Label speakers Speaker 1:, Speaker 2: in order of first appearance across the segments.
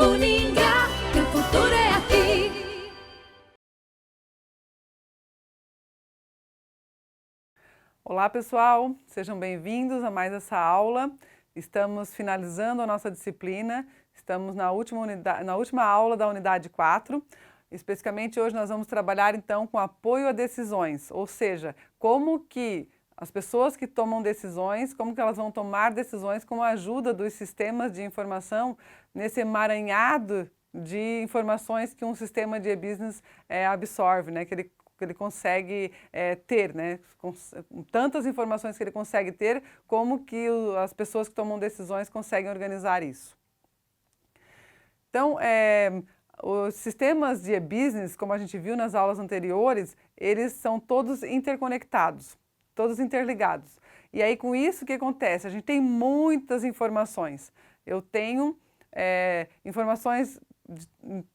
Speaker 1: Uningá, que o futuro é aqui.
Speaker 2: Olá pessoal, sejam bem-vindos a mais essa aula. Estamos finalizando a nossa disciplina, estamos na última aula da unidade 4. Especificamente hoje nós vamos trabalhar então com apoio a decisões, ou seja, como que as pessoas que tomam decisões, como que elas vão tomar decisões com a ajuda dos sistemas de informação nesse emaranhado de informações que um sistema de e-business absorve, né? Que ele consegue ter, né? Com tantas informações que ele consegue ter, como que as pessoas que tomam decisões conseguem organizar isso. Então, os sistemas de e-business, como a gente viu nas aulas anteriores, eles são todos interconectados, todos interligados. E aí, com isso, o que acontece? A gente tem muitas informações. Eu tenho informações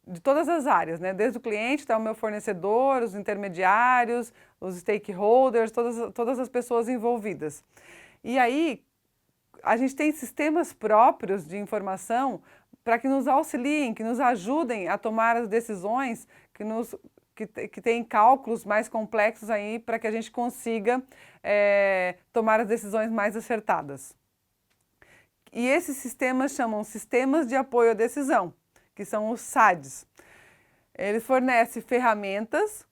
Speaker 2: de todas as áreas, né? Desde o cliente até o meu fornecedor, os intermediários, os stakeholders, todas as pessoas envolvidas. E aí, a gente tem sistemas próprios de informação para que nos auxiliem, que nos ajudem a tomar as decisões, que tem cálculos mais complexos aí para que a gente consiga tomar as decisões mais acertadas. E esses sistemas chamam sistemas de apoio à decisão, que são os SADs. Ele fornece ferramentas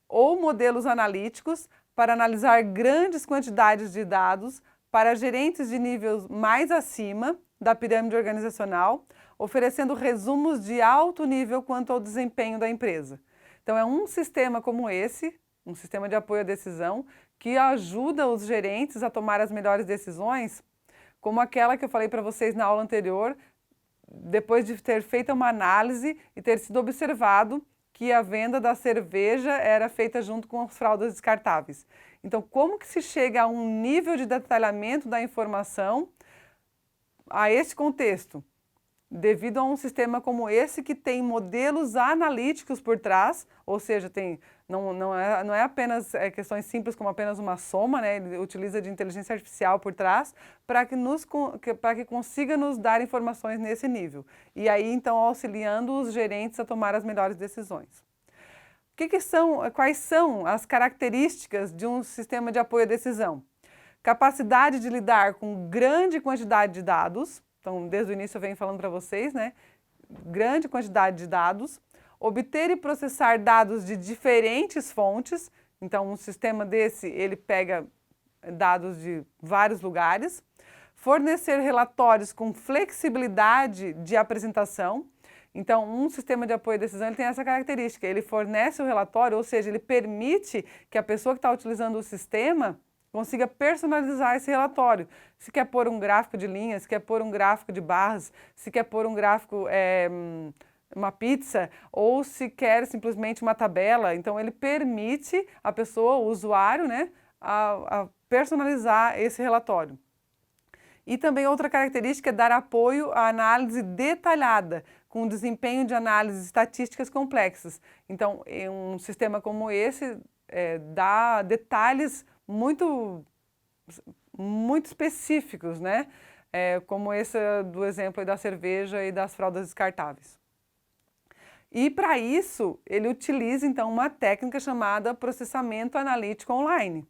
Speaker 2: ou modelos analíticos para analisar grandes quantidades de dados para gerentes de níveis mais acima da pirâmide organizacional, oferecendo resumos de alto nível quanto ao desempenho da empresa. Então, é um sistema como esse, um sistema de apoio à decisão, que ajuda os gerentes a tomar as melhores decisões, como aquela que eu falei para vocês na aula anterior, depois de ter feito uma análise e ter sido observado que a venda da cerveja era feita junto com as fraldas descartáveis. Então, como que se chega a um nível de detalhamento da informação a esse contexto? Devido a um sistema como esse que tem modelos analíticos por trás, ou seja, não é apenas questões simples como apenas uma soma, né? Ele utiliza de inteligência artificial por trás para que consiga nos dar informações nesse nível. E aí, então, auxiliando os gerentes a tomar as melhores decisões. Quais são as características de um sistema de apoio à decisão? Capacidade de lidar com grande quantidade de dados. Então, desde o início eu venho falando para vocês, né? Grande quantidade de dados. Obter e processar dados de diferentes fontes. Então, um sistema desse, ele pega dados de vários lugares. Fornecer relatórios com flexibilidade de apresentação. Então, um sistema de apoio à decisão ele tem essa característica. Ele fornece o relatório, ou seja, ele permite que a pessoa que está utilizando o sistema consiga personalizar esse relatório. Se quer pôr um gráfico de linhas, se quer pôr um gráfico de barras, se quer pôr um gráfico, uma pizza, ou se quer simplesmente uma tabela. Então, ele permite a pessoa, o usuário, né, a personalizar esse relatório. E também outra característica é dar apoio à análise detalhada, com desempenho de análises estatísticas complexas. Então, um sistema como esse dá detalhes muito específicos, né? Como esse do exemplo aí da cerveja e das fraldas descartáveis. E para isso, ele utiliza então uma técnica chamada processamento analítico online,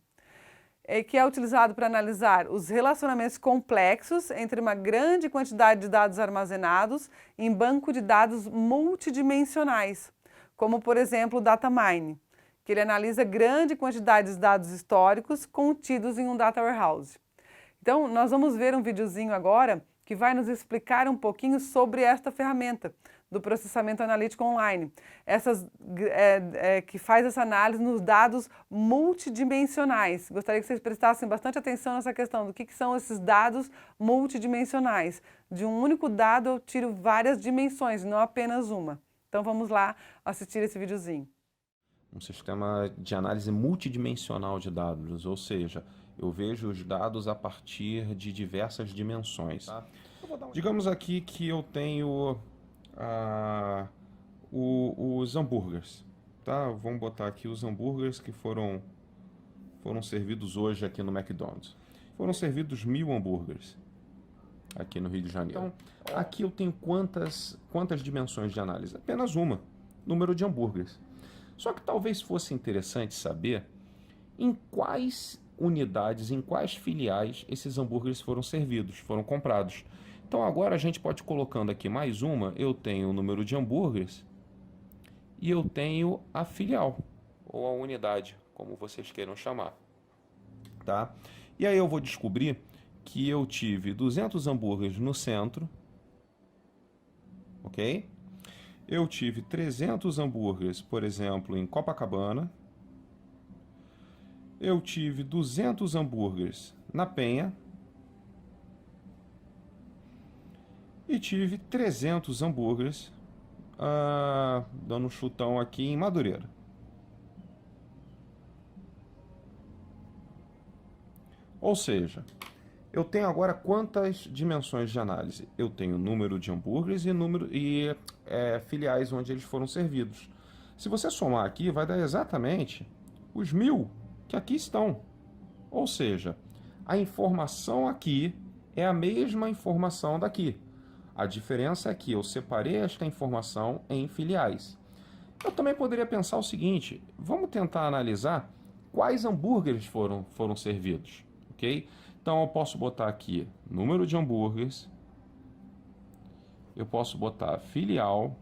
Speaker 2: que é utilizado para analisar os relacionamentos complexos entre uma grande quantidade de dados armazenados em banco de dados multidimensionais, como por exemplo o data mining, que ele analisa grande quantidade de dados históricos contidos em um data warehouse. Então, nós vamos ver um videozinho agora que vai nos explicar um pouquinho sobre esta ferramenta do processamento analítico online, que faz essa análise nos dados multidimensionais. Gostaria que vocês prestassem bastante atenção nessa questão do que são esses dados multidimensionais. De um único dado eu tiro várias dimensões, não apenas uma. Então vamos lá assistir esse videozinho.
Speaker 3: Um sistema de análise multidimensional de dados, ou seja, eu vejo os dados a partir de diversas dimensões. Tá? Digamos aqui que eu tenho os hambúrgueres. Tá? Vamos botar aqui os hambúrgueres que foram servidos hoje aqui no McDonald's. Foram servidos 1000 hambúrgueres. aqui no Rio de Janeiro. Então, aqui eu tenho quantas dimensões de análise? Apenas uma, número de hambúrgueres. Só que talvez fosse interessante saber em quais unidades, em quais filiais esses hambúrgueres foram servidos, foram comprados. Então agora a gente pode ir colocando aqui mais uma, eu tenho o número de hambúrgueres e eu tenho a filial, ou a unidade, como vocês queiram chamar. Tá? E aí eu vou descobrir que eu tive 200 hambúrgueres no centro, ok? Eu tive 300 hambúrgueres, por exemplo, em Copacabana. Eu tive 200 hambúrgueres na Penha. E tive 300 hambúrgueres, dando um chutão aqui em Madureira. Ou seja, eu tenho agora quantas dimensões de análise? Eu tenho número de hambúrgueres e filiais onde eles foram servidos. Se você somar aqui, vai dar exatamente os 1000 que aqui estão. Ou seja, a informação aqui é a mesma informação daqui. A diferença é que eu separei esta informação em filiais. Eu também poderia pensar o seguinte, vamos tentar analisar quais hambúrgueres foram servidos, ok? Então eu posso botar aqui número de hambúrgueres, eu posso botar filial,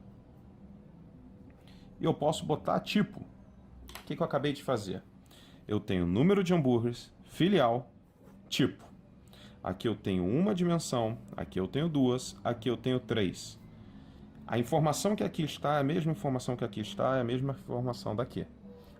Speaker 3: e eu posso botar tipo. O que eu acabei de fazer? Eu tenho número de hambúrgueres, filial, tipo. Aqui eu tenho uma dimensão, aqui eu tenho duas, aqui eu tenho três. A informação que aqui está é a mesma informação que aqui está, é a mesma informação daqui.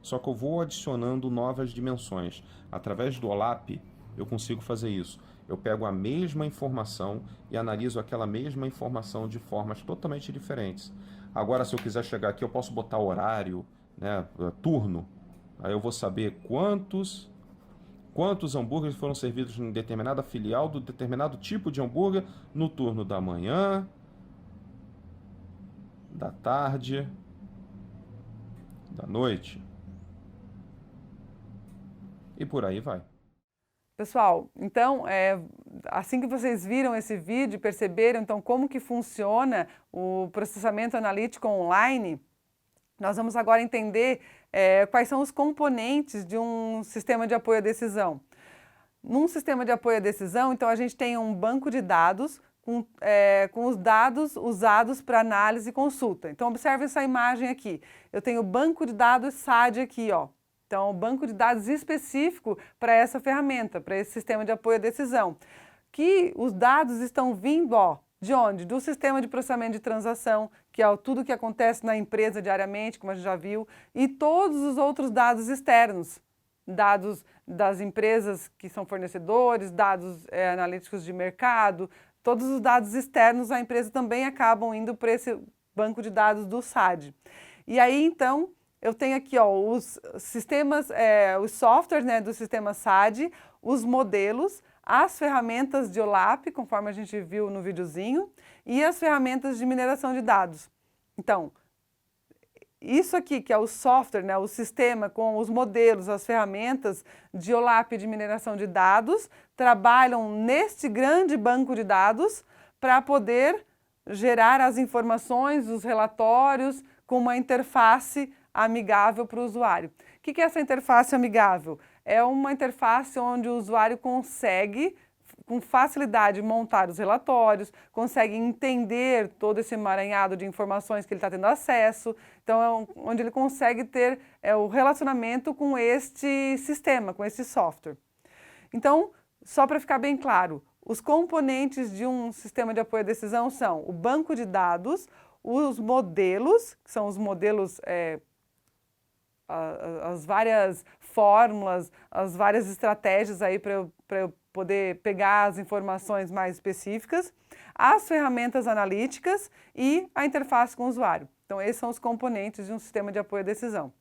Speaker 3: Só que eu vou adicionando novas dimensões. Através do OLAP, eu consigo fazer isso. Eu pego a mesma informação e analiso aquela mesma informação de formas totalmente diferentes. Agora, se eu quiser chegar aqui, eu posso botar horário, né, turno. Aí eu vou saber quantos hambúrgueres foram servidos em determinada filial do determinado tipo de hambúrguer no turno da manhã, da tarde, da noite. E por aí vai.
Speaker 2: Pessoal, então, assim que vocês viram esse vídeo, perceberam então como que funciona o processamento analítico online, nós vamos agora entender quais são os componentes de um sistema de apoio à decisão. Num sistema de apoio à decisão, então a gente tem um banco de dados com os dados usados para análise e consulta. Então observe essa imagem aqui. Eu tenho o banco de dados SAD aqui, ó. Então, o banco de dados específico para essa ferramenta, para esse sistema de apoio à decisão. Que os dados estão vindo, ó, de onde? Do sistema de processamento de transação, que é tudo que acontece na empresa diariamente, como a gente já viu, e todos os outros dados externos. Dados das empresas que são fornecedores, dados analíticos de mercado, todos os dados externos à empresa também acabam indo para esse banco de dados do SAD. E aí, então, eu tenho aqui ó, os sistemas, os softwares, né, do sistema SAD, os modelos, as ferramentas de OLAP, conforme a gente viu no videozinho, e as ferramentas de mineração de dados. Então, isso aqui que é o software, né, o sistema com os modelos, as ferramentas de OLAP de mineração de dados, trabalham neste grande banco de dados para poder gerar as informações, os relatórios, com uma interface amigável para o usuário. O que é essa interface amigável? É uma interface onde o usuário consegue, com facilidade, montar os relatórios, consegue entender todo esse emaranhado de informações que ele está tendo acesso. Então, é onde ele consegue ter o relacionamento com este sistema, com este software. Então, só para ficar bem claro, os componentes de um sistema de apoio à decisão são o banco de dados, os modelos, que são os modelos as várias fórmulas, as várias estratégias aí para eu poder pegar as informações mais específicas, as ferramentas analíticas e a interface com o usuário. Então, esses são os componentes de um sistema de apoio à decisão.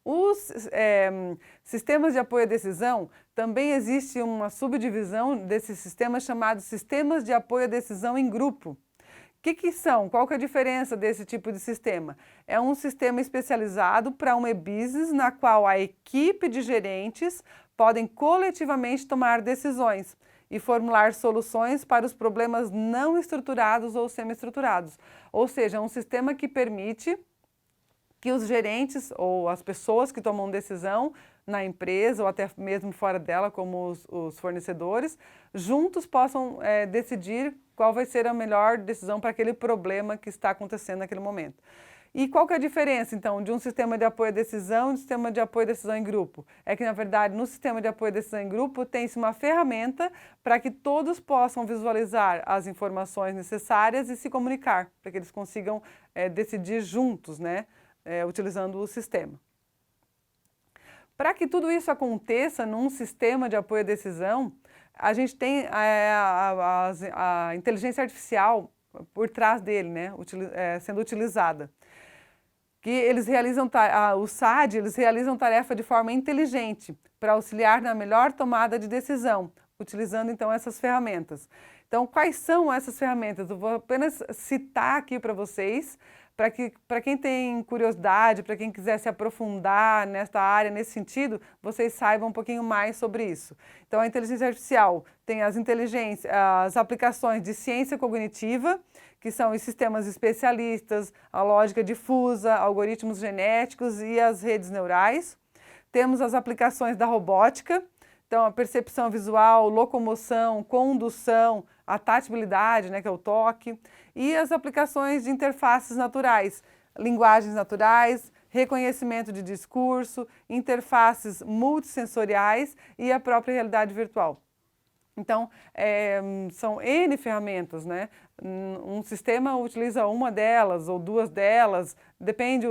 Speaker 2: Os sistemas de apoio à decisão, também existe uma subdivisão desses sistemas chamados sistemas de apoio à decisão em grupo. O que são? Qual que é a diferença desse tipo de sistema? É um sistema especializado para um e-business na qual a equipe de gerentes podem coletivamente tomar decisões. e formular soluções para os problemas não estruturados ou semi-estruturados. Ou seja, é um sistema que permite que os gerentes ou as pessoas que tomam decisão na empresa ou até mesmo fora dela, como os fornecedores, juntos possam decidir qual vai ser a melhor decisão para aquele problema que está acontecendo naquele momento. E qual que é a diferença, então, de um sistema de apoio à decisão e um sistema de apoio à decisão em grupo? É que, na verdade, no sistema de apoio à decisão em grupo, tem-se uma ferramenta para que todos possam visualizar as informações necessárias e se comunicar, para que eles consigam decidir juntos, né, utilizando o sistema. Para que tudo isso aconteça num sistema de apoio à decisão, a gente tem a inteligência artificial por trás dele, né, sendo utilizada. Que eles realizam, os SAD, eles realizam tarefa de forma inteligente para auxiliar na melhor tomada de decisão, utilizando então essas ferramentas. Então, quais são essas ferramentas? Eu vou apenas citar aqui para vocês, para quem tem curiosidade, para quem quiser se aprofundar nesta área, nesse sentido, vocês saibam um pouquinho mais sobre isso. Então, a inteligência artificial tem as aplicações de ciência cognitiva, que são os sistemas especialistas, a lógica difusa, algoritmos genéticos e as redes neurais. Temos as aplicações da robótica, então a percepção visual, locomoção, condução, a tatibilidade, né, que é o toque, e as aplicações de interfaces naturais, linguagens naturais, reconhecimento de discurso, interfaces multissensoriais e a própria realidade virtual. Então, são N ferramentas, né? Um sistema utiliza uma delas ou duas delas, depende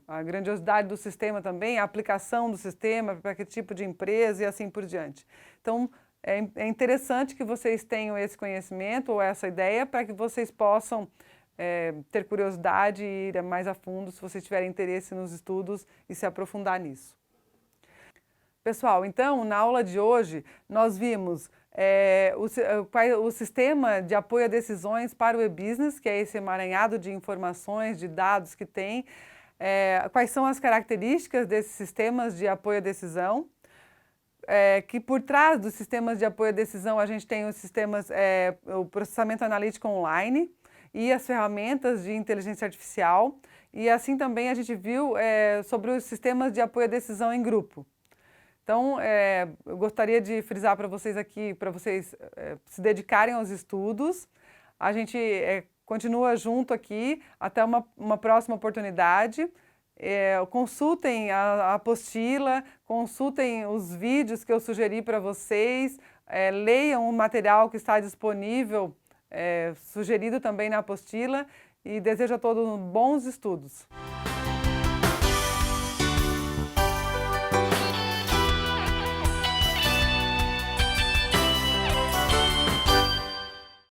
Speaker 2: a grandiosidade do sistema também, a aplicação do sistema para que tipo de empresa e assim por diante. Então, é interessante que vocês tenham esse conhecimento ou essa ideia para que vocês possam ter curiosidade e ir mais a fundo se vocês tiverem interesse nos estudos e se aprofundar nisso. Pessoal, então, na aula de hoje, nós vimos o sistema de apoio a decisões para o e-business, que é esse emaranhado de informações, de dados que tem, quais são as características desses sistemas de apoio à decisão, que por trás dos sistemas de apoio à decisão a gente tem os sistemas, o processamento analítico online e as ferramentas de inteligência artificial, e assim também a gente viu sobre os sistemas de apoio à decisão em grupo. Então, eu gostaria de frisar para vocês aqui, para vocês se dedicarem aos estudos. A gente continua junto aqui até uma próxima oportunidade. Consultem a apostila, consultem os vídeos que eu sugeri para vocês, leiam o material que está disponível, sugerido também na apostila, e desejo a todos bons estudos.